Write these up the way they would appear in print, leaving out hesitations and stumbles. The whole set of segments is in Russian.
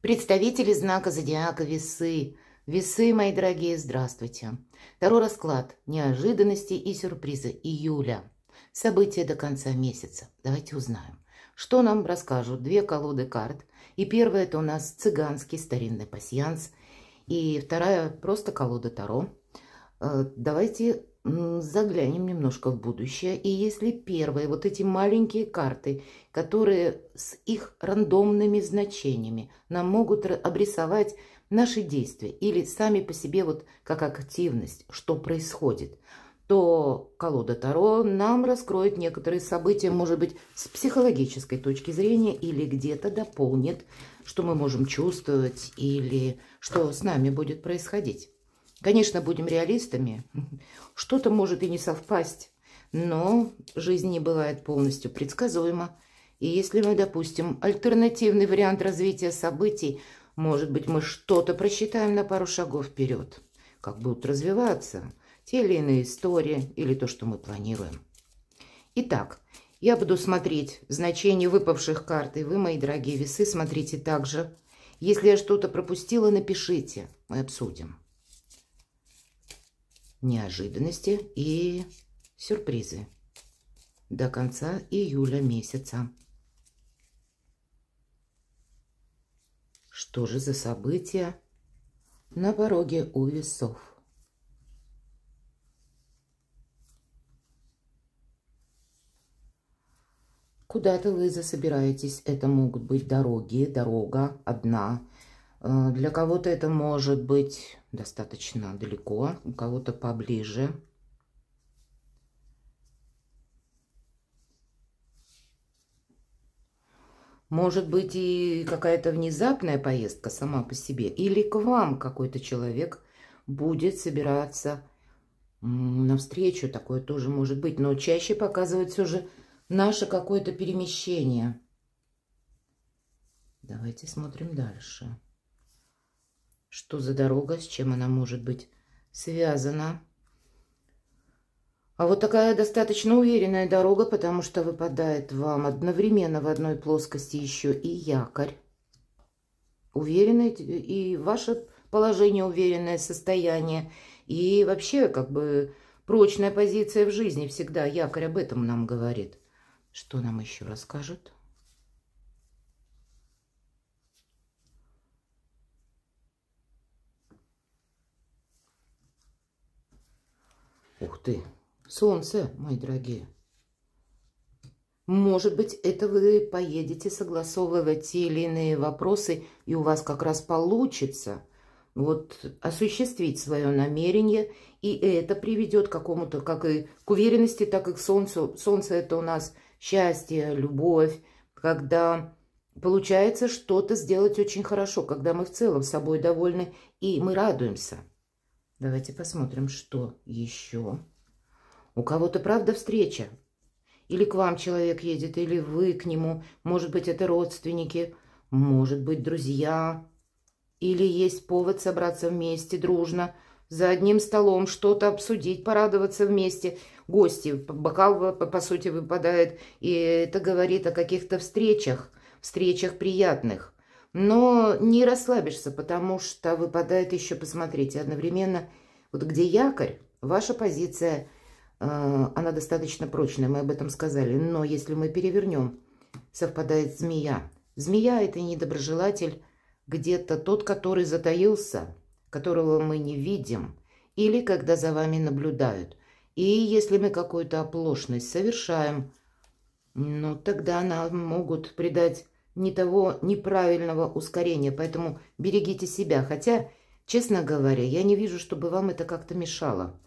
Представители знака зодиака Весы. Весы, мои дорогие, здравствуйте. Второй расклад. Неожиданности и сюрпризы июля. События до конца месяца. Давайте узнаем, что нам расскажут две колоды карт. И первая — это у нас цыганский старинный пасьянс. И вторая — просто колода Таро. Давайте заглянем немножко в будущее. И если первые, вот эти маленькие карты, которые с их рандомными значениями нам могут обрисовать наши действия или сами по себе вот как активность, что происходит, то колода Таро нам раскроет некоторые события, может быть, с психологической точки зрения или где-то дополнит, что мы можем чувствовать или что с нами будет происходить. Конечно, будем реалистами. Что-то может и не совпасть, но жизнь не бывает полностью предсказуема. И если мы допустим альтернативный вариант развития событий, может быть, мы что-то просчитаем на пару шагов вперед. Как будут развиваться те или иные истории или то, что мы планируем. Итак, я буду смотреть значение выпавших карт, и вы, мои дорогие весы, смотрите также. Если я что-то пропустила, напишите, мы обсудим. Неожиданности и сюрпризы до конца июля месяца. Что же за события на пороге у весов? Куда-то вы засобираетесь. Это могут быть дороги, дорога одна. Для кого-то это может быть достаточно далеко, у кого-то поближе. Может быть и какая-то внезапная поездка сама по себе. Или к вам какой-то человек будет собираться навстречу. Такое тоже может быть. Но чаще показывает все же наше какое-то перемещение. Давайте смотрим дальше. Что за дорога, с чем она может быть связана? А вот такая достаточно уверенная дорога, потому что выпадает вам одновременно в одной плоскости еще и якорь. Уверенное и ваше положение, уверенное состояние. И вообще как бы прочная позиция в жизни всегда. Якорь об этом нам говорит. Что нам еще расскажет? Ух ты! Солнце, мои дорогие. Может быть, это вы поедете согласовывать те или иные вопросы, и у вас как раз получится вот осуществить свое намерение, и это приведет к какому-то, как и к уверенности, так и к солнцу. Солнце — это у нас счастье, любовь, когда получается что-то сделать очень хорошо, когда мы в целом собой довольны, и мы радуемся. Давайте посмотрим, что еще. У кого-то, правда, встреча. Или к вам человек едет, или вы к нему. Может быть, это родственники, может быть, друзья. Или есть повод собраться вместе, дружно, за одним столом, что-то обсудить, порадоваться вместе. Гости, бокал, по сути, выпадает. И это говорит о каких-то встречах приятных. Но не расслабишься, потому что выпадает еще, посмотрите, одновременно, вот где якорь, ваша позиция, она достаточно прочная, мы об этом сказали. Но если мы перевернем, совпадает змея. Змея — это недоброжелатель, где-то тот, который затаился, которого мы не видим, или когда за вами наблюдают. И если мы какую-то оплошность совершаем, ну, тогда нам могут придать не того неправильного ускорения. Поэтому берегите себя. Хотя, честно говоря, я не вижу, чтобы вам это как-то мешало.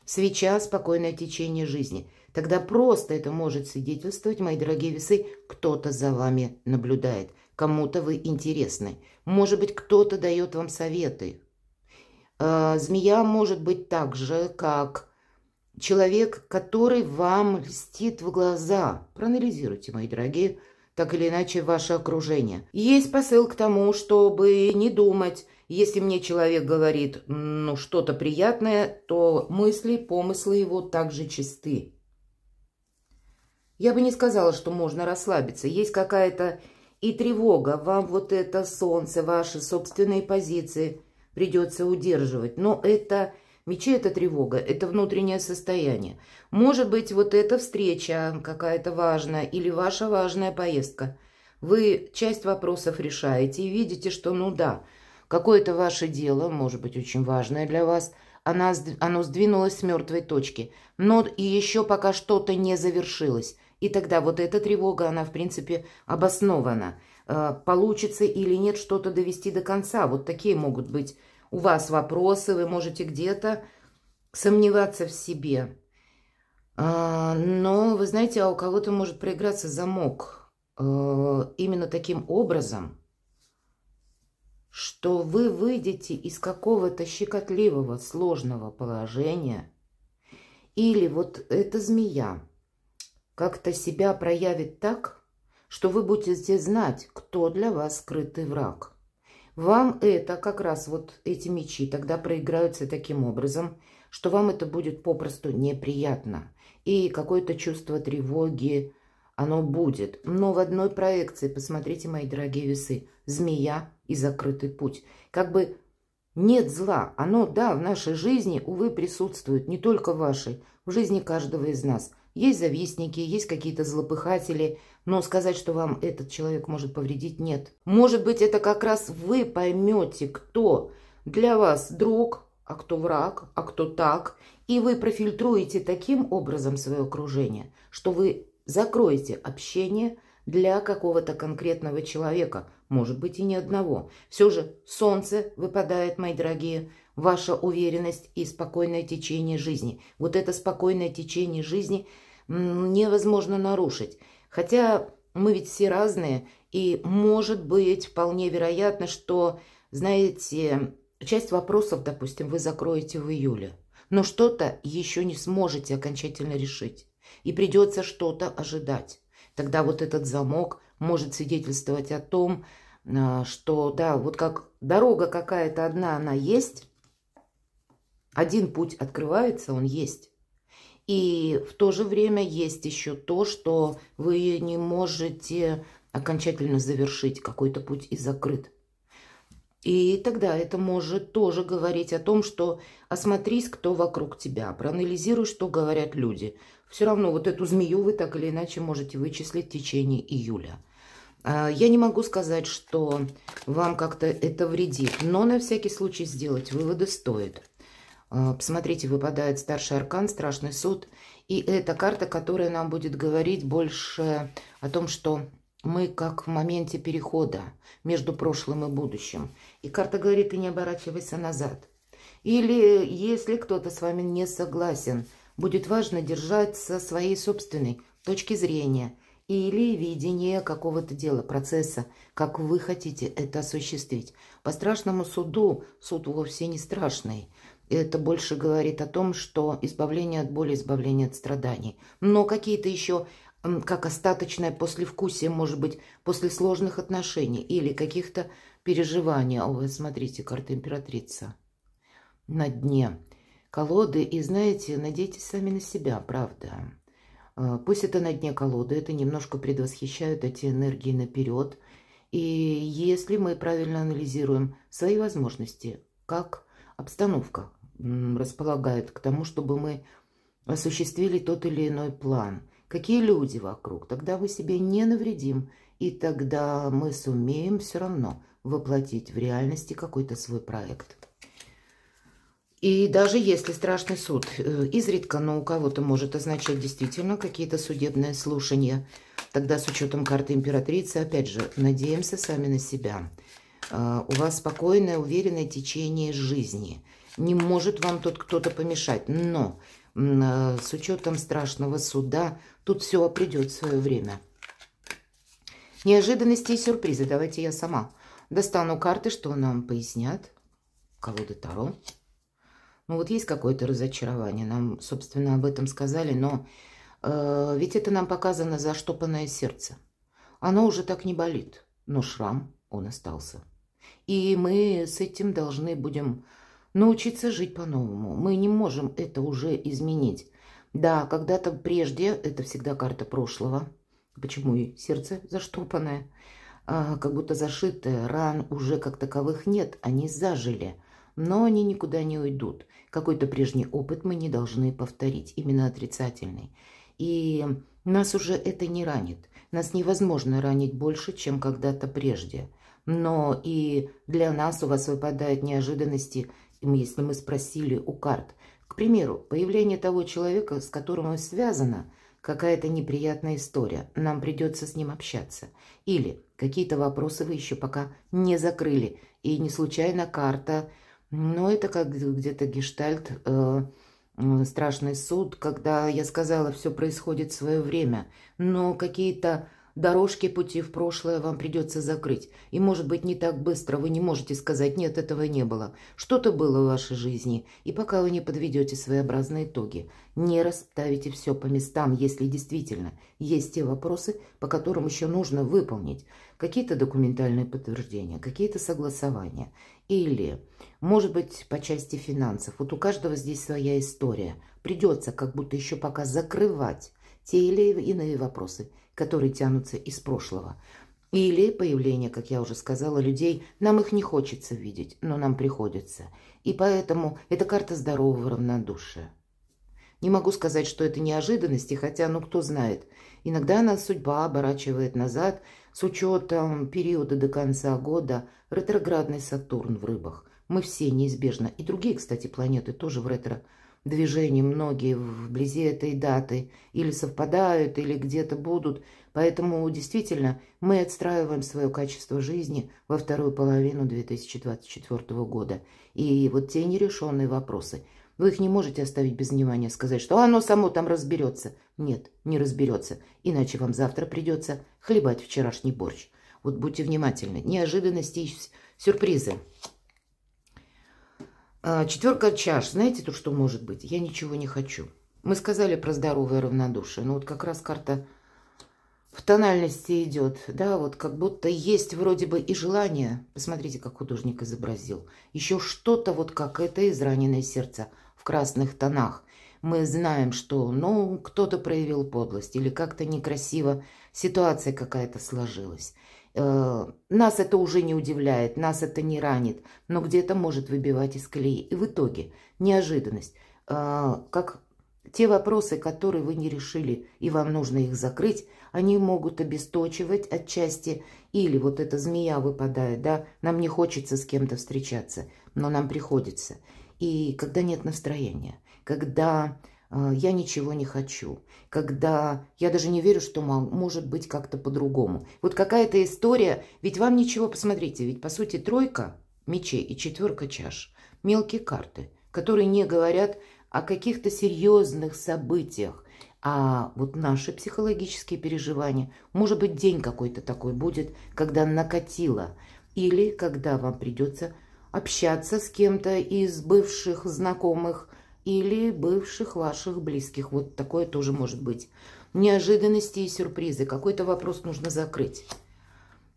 Свеча — спокойное течение жизни. Тогда просто это может свидетельствовать, мои дорогие весы, кто-то за вами наблюдает. Кому-то вы интересны. Может быть, кто-то дает вам советы. Змея может быть так же, как человек, который вам льстит в глаза. Проанализируйте, мои дорогие, так или иначе, ваше окружение. Есть посыл к тому, чтобы не думать. Если мне человек говорит, ну, что-то приятное, то мысли, помыслы его также чисты. Я бы не сказала, что можно расслабиться. Есть какая-то и тревога. Вам вот это солнце, ваши собственные позиции придется удерживать. Но это мечи, это тревога, это внутреннее состояние. Может быть, вот эта встреча какая-то важная или ваша важная поездка. Вы часть вопросов решаете и видите, что, ну да, какое-то ваше дело, может быть, очень важное для вас, оно сдвинулось с мертвой точки, но и еще пока что-то не завершилось. И тогда вот эта тревога, она, в принципе, обоснована. Получится или нет что-то довести до конца. Вот такие могут быть у вас вопросы, вы можете где-то сомневаться в себе. Но, вы знаете, у кого-то может проиграться замок именно таким образом, что вы выйдете из какого-то щекотливого, сложного положения, или вот эта змея как-то себя проявит так, что вы будете знать, кто для вас скрытый враг. Вам это как раз вот эти мечи тогда проиграются таким образом, что вам это будет попросту неприятно. И какое-то чувство тревоги, оно будет. Но в одной проекции, посмотрите, мои дорогие весы, змея и закрытый путь. Как бы нет зла. Оно, да, в нашей жизни, увы, присутствует. Не только в вашей, в жизни каждого из нас. Есть завистники, есть какие-то злопыхатели, но сказать, что вам этот человек может повредить, нет. Может быть, это как раз вы поймете, кто для вас друг, а кто враг, а кто так. И вы профильтруете таким образом свое окружение, что вы закроете общение для какого-то конкретного человека. Может быть, и не одного. Все же солнце выпадает, мои дорогие, ваша уверенность и спокойное течение жизни. Вот это спокойное течение жизни невозможно нарушить. Хотя мы ведь все разные, и может быть вполне вероятно, что, знаете, часть вопросов, допустим, вы закроете в июле, но что-то еще не сможете окончательно решить, и придется что-то ожидать. Тогда вот этот замок может свидетельствовать о том, что, да, вот как дорога какая-то одна, она есть, один путь открывается, он есть. И в то же время есть еще то, что вы не можете окончательно завершить, какой-то путь и закрыт. И тогда это может тоже говорить о том, что осмотрись, кто вокруг тебя, проанализируй, что говорят люди. Все равно вот эту змею вы так или иначе можете вычислить в течение июля. Я не могу сказать, что вам как-то это вредит, но на всякий случай сделать выводы стоит. Посмотрите, выпадает старший аркан, страшный суд. И это карта, которая нам будет говорить больше о том, что мы как в моменте перехода между прошлым и будущим. И карта говорит, ты не оборачивайся назад. Или если кто-то с вами не согласен, будет важно держаться своей собственной точки зрения или видения какого-то дела, процесса, как вы хотите это осуществить. По страшному суду, суд вовсе не страшный. Это больше говорит о том, что избавление от боли, избавление от страданий. Но какие-то еще, как остаточное послевкусие, может быть, после сложных отношений или каких-то переживаний. О, вы смотрите, карта императрица на дне колоды. И знаете, надейтесь сами на себя, правда. Пусть это на дне колоды, это немножко предвосхищают эти энергии наперед. И если мы правильно анализируем свои возможности, как обстановка располагает к тому, чтобы мы осуществили тот или иной план. Какие люди вокруг, тогда мы себе не навредим, и тогда мы сумеем все равно воплотить в реальности какой-то свой проект. И даже если страшный суд изредка, но у кого-то может означать действительно какие-то судебные слушания, тогда с учетом карты императрицы, опять же, надеемся сами на себя. У вас спокойное, уверенное течение жизни. Не может вам тут кто-то помешать. Но с учетом страшного суда тут все придет в свое время. Неожиданности и сюрпризы. Давайте я сама достану карты, что нам пояснят. Колоды Таро. Ну вот есть какое-то разочарование. Нам, собственно, об этом сказали. Но ведь это нам показано заштопанное сердце. Оно уже так не болит. Но шрам, он остался. И мы с этим должны будем научиться жить по-новому. Мы не можем это уже изменить. Да, когда-то прежде, это всегда карта прошлого. Почему и сердце заштопанное. как будто зашитые, ран уже как таковых нет, они зажили, но они никуда не уйдут. Какой-то прежний опыт мы не должны повторить, именно отрицательный. И нас уже это не ранит. Нас невозможно ранить больше, чем когда-то прежде. Но и для нас у вас выпадают неожиданности, если мы спросили у карт. К примеру, появление того человека, с которым связана какая-то неприятная история. Нам придется с ним общаться. Или какие-то вопросы вы еще пока не закрыли. И не случайно карта, но это как где-то гештальт, страшный суд, когда я сказала, все происходит в свое время. Но какие-то дорожки, пути в прошлое вам придется закрыть. И, может быть, не так быстро вы не можете сказать, нет, этого не было. Что-то было в вашей жизни. И пока вы не подведете своеобразные итоги, не расставите все по местам, если действительно есть те вопросы, по которым еще нужно выполнить какие-то документальные подтверждения, какие-то согласования. Или, может быть, по части финансов. Вот у каждого здесь своя история. Придется как будто еще пока закрывать те или иные вопросы, которые тянутся из прошлого. Или появление, как я уже сказала, людей, нам их не хочется видеть, но нам приходится. И поэтому это карта здорового равнодушия. Не могу сказать, что это неожиданности, хотя, ну кто знает. Иногда нас судьба оборачивает назад с учетом периода до конца года, ретроградный Сатурн в рыбах. Мы все неизбежно, и другие, кстати, планеты тоже в ретро-движении, многие вблизи этой даты или совпадают, или где-то будут. Поэтому действительно мы отстраиваем свое качество жизни во вторую половину 2024 года. И вот те нерешенные вопросы, вы их не можете оставить без внимания, сказать, что оно само там разберется. Нет, не разберется, иначе вам завтра придется хлебать вчерашний борщ. Вот будьте внимательны. Неожиданности и сюрпризы. Четверка чаш. Знаете, тут что может быть? Я ничего не хочу. Мы сказали про здоровое равнодушие. Но вот как раз карта в тональности идет. Да, вот как будто есть вроде бы и желание. Посмотрите, как художник изобразил. Еще что-то вот как это израненное сердце в красных тонах. Мы знаем, что, ну, кто-то проявил подлость или как-то некрасиво ситуация какая-то сложилась. Нас это уже не удивляет, нас это не ранит, но где-то может выбивать из колеи. И в итоге неожиданность, как те вопросы, которые вы не решили, и вам нужно их закрыть, они могут обесточивать отчасти, или вот эта змея выпадает, да, нам не хочется с кем-то встречаться, но нам приходится. И когда нет настроения, когда я ничего не хочу, когда я даже не верю, что может быть как-то по-другому. Вот какая-то история, ведь вам ничего, посмотрите, ведь по сути тройка мечей и четверка чаш, мелкие карты, которые не говорят о каких-то серьезных событиях, а вот наши психологические переживания, может быть, день какой-то такой будет, когда накатило, или когда вам придется общаться с кем-то из бывших знакомых, или бывших ваших близких. Вот такое тоже может быть. Неожиданности и сюрпризы. Какой-то вопрос нужно закрыть.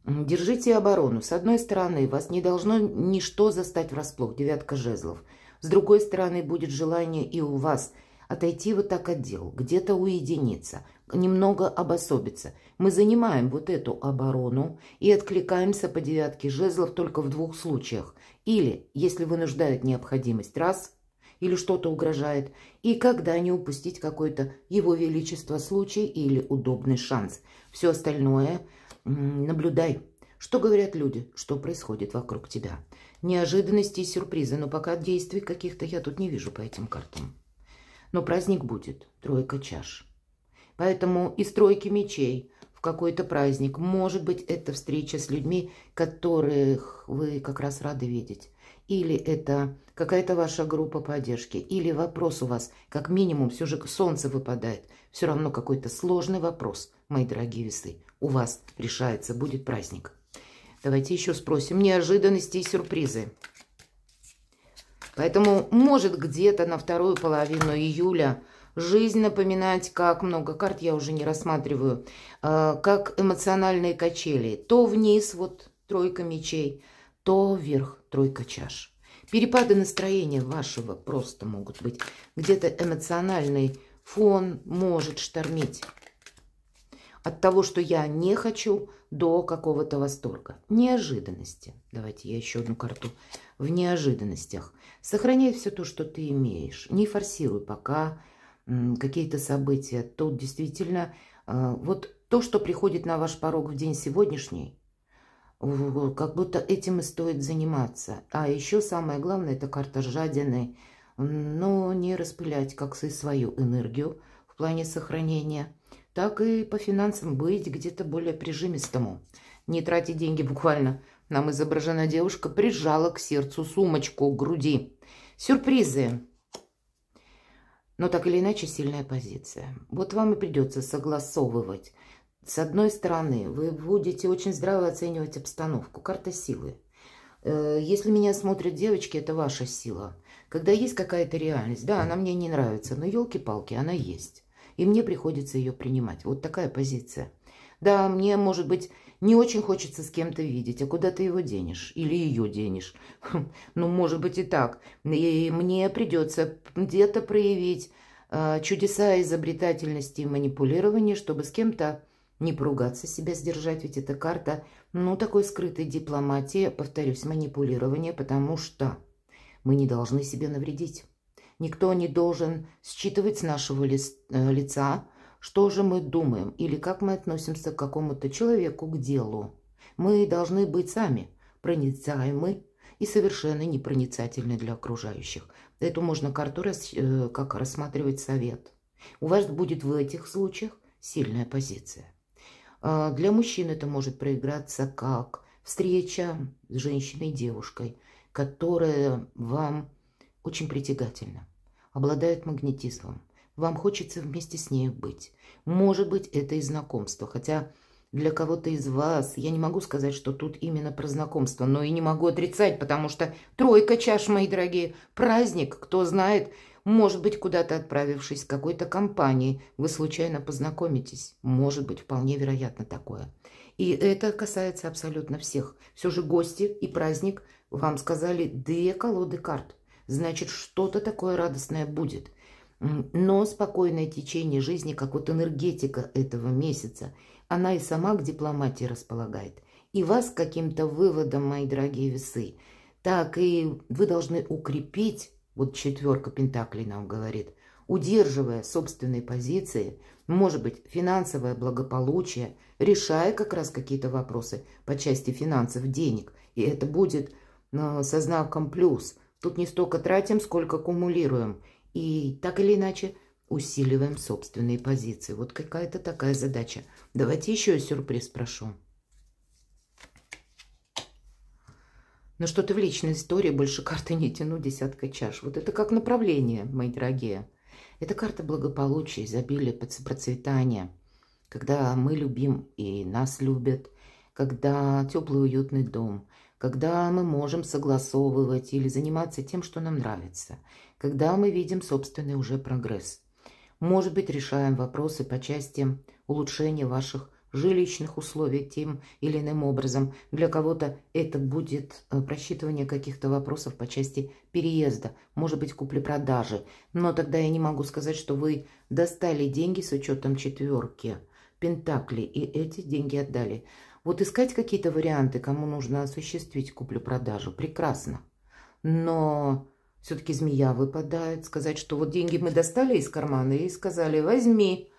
Держите оборону. С одной стороны, вас не должно ничто застать врасплох. Девятка жезлов. С другой стороны, будет желание и у вас отойти вот так от дел. Где-то уединиться. Немного обособиться. Мы занимаем вот эту оборону и откликаемся по девятке жезлов только в двух случаях. Или, если вынуждает необходимость, раз – или что-то угрожает, и когда не упустить какой-то его величество случай или удобный шанс. Все остальное наблюдай. Что говорят люди, что происходит вокруг тебя. Неожиданности и сюрпризы, но пока действий каких-то я тут не вижу по этим картам. Но праздник будет, тройка чаш. Поэтому из тройки мечей в какой-то праздник, может быть, это встреча с людьми, которых вы как раз рады видеть. Или это какая-то ваша группа поддержки, или вопрос у вас, как минимум, все же солнце выпадает. Все равно какой-то сложный вопрос, мои дорогие весы, у вас решается, будет праздник. Давайте еще спросим. Неожиданности и сюрпризы. Поэтому может где-то на вторую половину июля жизнь напоминать, как много карт я уже не рассматриваю, как эмоциональные качели. То вниз, вот тройка мечей, то вверх, тройка чаш. Перепады настроения вашего просто могут быть. Где-то эмоциональный фон может штормить. От того, что я не хочу, до какого-то восторга. Неожиданности. Давайте я еще одну карту. В неожиданностях. Сохраняй все то, что ты имеешь. Не форсируй пока какие-то события. Тут действительно вот то, что приходит на ваш порог в день сегодняшний, как будто этим и стоит заниматься. А еще самое главное, это карта жадины. Но не распылять как и свою энергию в плане сохранения, так и по финансам быть где-то более прижимистому. Не тратить деньги буквально. Нам изображена девушка, прижала к сердцу сумочку к груди. Сюрпризы. Но так или иначе сильная позиция. Вот вам и придется согласовывать. С одной стороны, вы будете очень здраво оценивать обстановку. Карта силы. Если меня смотрят девочки, это ваша сила. Когда есть какая-то реальность, да, она мне не нравится, но елки-палки, она есть. И мне приходится ее принимать. Вот такая позиция. Да, мне, может быть, не очень хочется с кем-то видеть, а куда ты его денешь? Или ее денешь? Ну, может быть и так. И мне придется где-то проявить чудеса изобретательности и манипулирования, чтобы с кем-то не поругаться, себя сдержать. Ведь эта карта, ну, такой скрытой дипломатии, повторюсь, манипулирование, потому что мы не должны себе навредить. Никто не должен считывать с нашего лица, что же мы думаем или как мы относимся к какому-то человеку, к делу. Мы должны быть сами проницаемы и совершенно непроницательны для окружающих. Эту можно карту как рассматривать совет. У вас будет в этих случаях сильная позиция. Для мужчин это может проиграться как встреча с женщиной, девушкой, которая вам очень притягательна, обладает магнетизмом. Вам хочется вместе с ней быть. Может быть, это и знакомство. Хотя для кого-то из вас, я не могу сказать, что тут именно про знакомство, но и не могу отрицать, потому что тройка чаш, мои дорогие, праздник, кто знает, может быть, куда-то отправившись с какой-то компанией, вы случайно познакомитесь. Может быть, вполне вероятно такое. И это касается абсолютно всех. Все же гости и праздник вам сказали 2 колоды карт. Значит, что-то такое радостное будет. Но спокойное течение жизни, как вот энергетика этого месяца, она и сама к дипломатии располагает. И вас к каким-то выводам, мои дорогие весы, так и вы должны укрепить, вот 4 пентаклей нам говорит, удерживая собственные позиции, может быть, финансовое благополучие, решая как раз какие-то вопросы по части финансов, денег. И это будет со знаком плюс. Тут не столько тратим, сколько аккумулируем. И так или иначе усиливаем собственные позиции. Вот какая-то такая задача. Давайте еще сюрприз прошу. Но что-то в личной истории, больше карты не тяну, 10 чаш. Вот это как направление, мои дорогие. Это карта благополучия, изобилия, процветания. Когда мы любим и нас любят. Когда теплый уютный дом. Когда мы можем согласовывать или заниматься тем, что нам нравится. Когда мы видим собственный уже прогресс. Может быть, решаем вопросы по части улучшения ваших жилищных условий тем или иным образом. Для кого-то это будет просчитывание каких-то вопросов по части переезда, может быть, купли-продажи. Но тогда я не могу сказать, что вы достали деньги с учетом 4 пентаклей и эти деньги отдали. Вот искать какие-то варианты, кому нужно осуществить куплю-продажу, прекрасно. Но все-таки змея выпадает. Сказать, что вот деньги мы достали из кармана и сказали, возьми.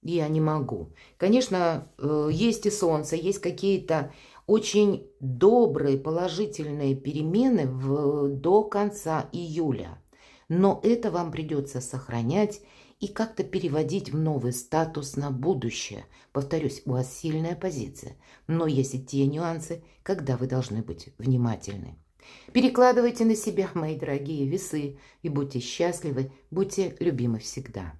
Я не могу. Конечно, есть и солнце, есть какие-то очень добрые, положительные перемены до конца июля. Но это вам придется сохранять и как-то переводить в новый статус на будущее. Повторюсь, у вас сильная позиция, но есть и те нюансы, когда вы должны быть внимательны. Перекладывайте на себя, мои дорогие весы, и будьте счастливы, будьте любимы всегда.